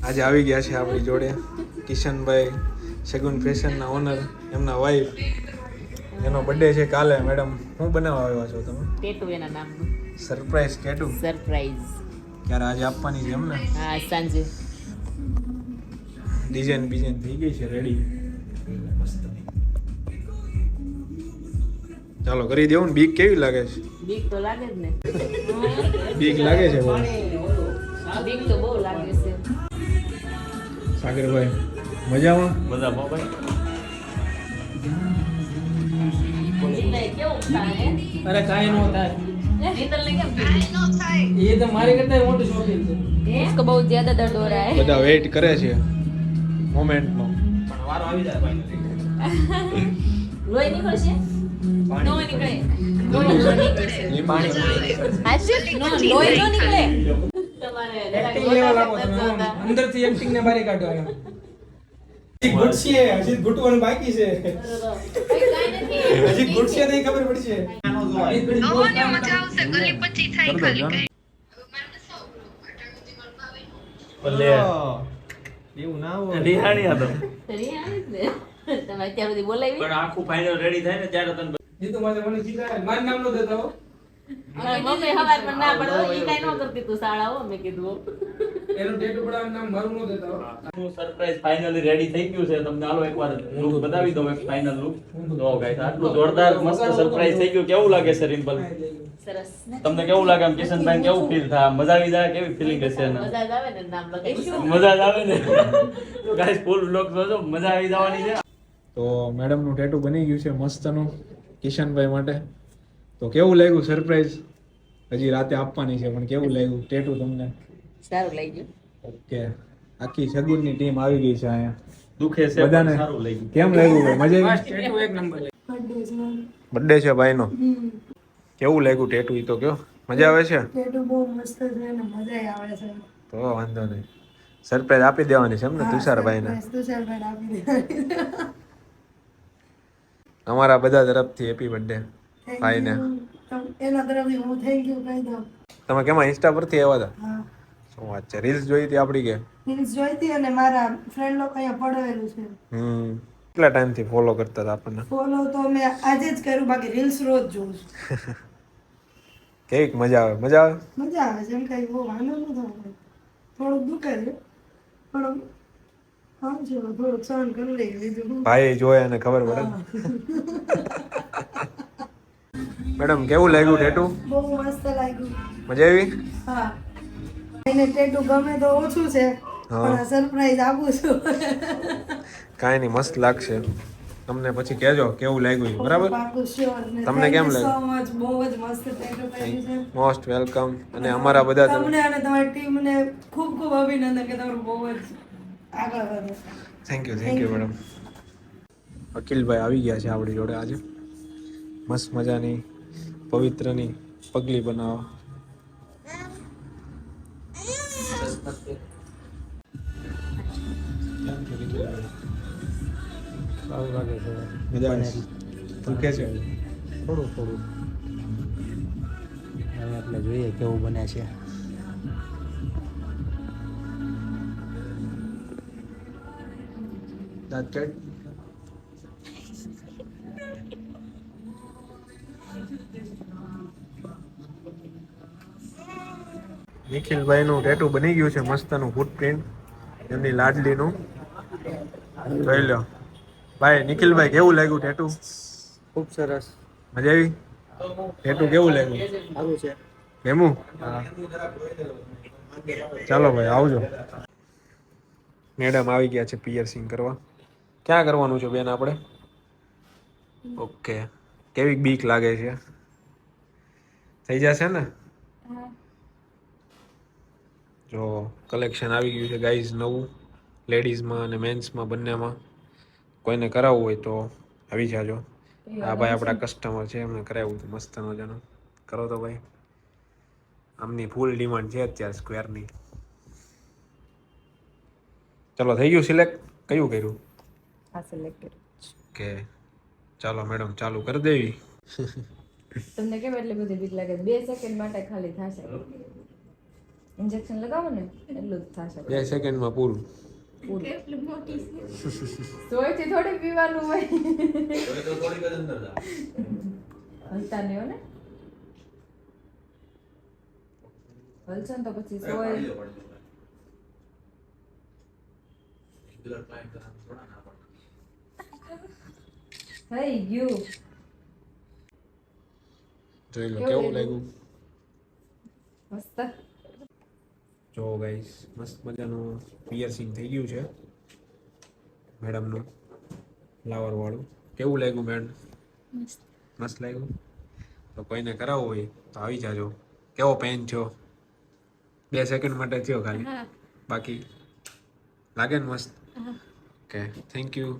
આજે આવી ગયા છે આપણી જોડે કિશનભાઈ, શગુન ફેશનના ઓનર, એમના વાઈફ. એનો બર્થડે છે કાલે. મેડમ, શું બનાવવા આવ્યા છો તમે? ટેટુ એના નામનું. Surprise tattoo? સરપ્રાઈઝ. ક્યારે આજે આપવાની છે એમને? હા, સાંજે. ડિઝાઇન બીજાઇન થઈ ગઈ છે રેડી. મસ્ત. ચાલો કરી દેવું ને. બીક કેવી લાગે છે? બીક તો લાગે જ ને. બીક લાગે છે બહુ? બીક તો બહુ લાગે છે. સાગરભાઈ મજામાં? મજામાં ભાઈ. કેવું થાય? અરે કાંઈ નો થાય. નીતલને કેમ થાય? એ તો મારી કરતા મોટું શોખીન છે. इसको बहुत ज्यादा दर्द हो रहा है. બધા વેઇટ કરે છે મોમેન્ટનો. પણ વારો આવી જાય ભાઈ. લોહી નીકળશે? નો નીકળે. લોહી નો નીકળે. એ પાણી હાચી? નો લોહી નો નીકળે. તમારે એક્ટિંગ લેવા લાગો તમે. અંદરથી એક્ટિંગ ને બહાર કાઢો એમ. હજી ઘૂટશે, હજી ઘૂટવાનું બાકી છે. હજી ઘૂટશે નહીં ખબર પડશે. એવું ના હોય. રિહાણી હતો. તમે અત્યાર સુધી બોલાવી? પણ આખું ફાઇનલ રેડી થાય ને ત્યારે તને જીતુ માથે મને શીખાય. મારું નામ નો દેતા હો. મમ્મી હવાર પર ના પડો ઈ કાઈ નો કરતી તું શાળા હો મેં કીધું. એનું ટેટુ પડાવવાનું નામ મારું નો દેતા હો. આખું સરપ્રાઈઝ ફાઇનલી રેડી થઈ ગયું છે. તમને હાલો એકવાર લુક બતાવી દઉં, એક ફાઇનલ લુક. તો ગાઈસ આટલું જોરદાર મસ્ત સરપ્રાઈઝ થઈ ગયું. કેવું લાગે છે રિમ્પલ? સરસ. તમને કેવું લાગે? આમ કિશનભાઈ કેવું ફીલ થાય? મજા આવી જાય? કેવી ફીલિંગ હશે એને? મજા જ આવે ને નામ લગાવીશું. મજા જ આવે ને. તો ગાઈસ ફૂલ બ્લોગ જોજો, મજા આવી જવાની છે. તો મેડમનું ટેટુ બની ગયું છે મસ્તનું કિશનભાઈ માટે. તો કેવું લાગ્યું સરપ્રાઈઝ? હજી રાતે આપવાની છે પણ કેવું લાગ્યું ટેટુ તમને? સારું લઈ ગયું. ઓકે, આખી સગુનની ટીમ આવી ગઈ છે અહીંયા. દુખે છે બધાને પણ સારું લાગ્યું. કેમ લાગ્યું ભાઈ? મજા બસ આવી? ટેટુ એક નંબર લે. બર્થડે છે ભાઈનો. કેવું લાગ્યું ટેટુ? ઈ તો કયો. મજા આવે છે? ટેટુ બહુ મસ્ત છે ને મજા આવે છે. તો વાંધો નહીં. સરપ્રાઈઝ આપી દેવાની છે એમ ને તુષારભાઈને? તુષારભાઈ આપી દેવાની. અમારા બધા તરફથી હેપી બર્થડે ભાઈને. એના તરફથી હું થેન્ક યુ કહી દઉં. તમે કેમાં ઇન્સ્ટા પરથી આવ્યા હતા? હા, શું વાત છે? રીલ્સ જોઈ હતી આપણી કે? રીલ્સ જોઈતી અને મારા ફ્રેન્ડ લોકો અહીંયા પડવેલું છે. કેટલા ટાઈમથી ફોલો કરતા હતા આપણને? ફોલો તો મેં આજે જ કર્યું, બાકી રીલ્સ રોજ જોઉં છું. કેવીક મજા આવે? મજા આવે? મજા આવે છે એમ કઈ બહુ વાંધો ન થયો. થોડુંક દુખે છે પણ આમ છે થોડુંક સહન કરી લઈ બીજું શું. ભાઈ જોયે અને ખબર પડે ને. મેડમ કેવું લાગ્યું ટેટુ? બહુ મસ્ત લાગ્યું. મજા આવી? હા, એને ટેટુ ગમે તો ઓછું છે પણ સરપ્રાઈઝ આપું છું. કાંઈ નહીં, મસ્ત લાગશે. તમને પછી કહેજો કેવું લાગ્યું છે, બરાબર? પાકું sure. ને તમને thank કેમ you so લાગ્યું? much. બહુ જ મસ્ત ટેટુ કર્યું છે. Most welcome. અને અમારા બધા તમને અને તમારી ટીમને ખૂબ ખૂબ અભિનંદન કે તમારું બહુ જ આગળ વધે. Thank you madam. અખિલભાઈ આવી ગયા છે આપણી જોડે આજે. મસ્ત મજાની પવિત્રની પગલી બનાવો. સારું લાગે છે. મજા આવે છે? દુખે છે? થોડું થોડું હવે આપણે જોઈએ કેવું બને છે. દાંત કાઢ. નિખિલભાઈનું ટેટુ બની ગયું છે મસ્તનું ફૂટપ્રિન્ટ એમની લાડલીનું. જોઈ લો ભાઈ. નિખિલભાઈ કેવું લાગ્યું ટેટુ? ખૂબ સરસ. મજા આવી? ટેટુ કેવું લાગ્યું? સારું છે. ગમ્યું? ચાલો ભાઈ આવજો. મેડમ આવી ગયા છે પિયર્સિંગ કરવા. ક્યાં કરવાનું છે બેન આપણે? ઓકે. કેવી બીક લાગે છે? થઈ જશે ને? જો કલેક્શન આવી ગયું છે ગાઈઝ નવું, લેડીઝમાં અને મેન્સમાં બંનેમાં. કોઈને કરાવવું હોય તો આવી જાજો. આ ભાઈ આપણા કસ્ટમર છે, એમને કરાવ્યું હતું મસ્ત મજાનું. કરો તો ભાઈ. આમની ફૂલ ડિમાન્ડ છે અત્યારે સ્ક્વેરની. ચલો થઈ ગયું સિલેક્ટ? કયું કર્યું? આ સિલેક્ટેડ. કે ચાલો મેડમ ચાલુ કરી દેવી. તમને કેમ એટલી બધી બીક લાગે? 2 સેકન્ડ માટે ખાલી થશે. ઇન્જેક્શન લગાવો ને એટલું જ થશે 2 સેકન્ડમાં પૂરું. સોયથી થોડી પીવાનું હોય હલતા નહીં હો ને હલશે ને તો પછી સોય થઈ ગયું જોઈ લો કેવું કેવું લાગ્યું? લાગ્યું. મસ્ત જો ગાઈસ મસ્ત મજાનું પિયર્સિંગ થઈ ગયું છે મેડમનું ફ્લાવર વાળું. કેવું લાગ્યું મેડમ? મસ્ત લાગ્યું. તો કોઈને કરાવવું હોય તો આવી જાજો. કેવો પેન છો? 2 સેકન્ડ માટે થયો ખાલી, બાકી લાગે ને મસ્ત. Okay, thank you.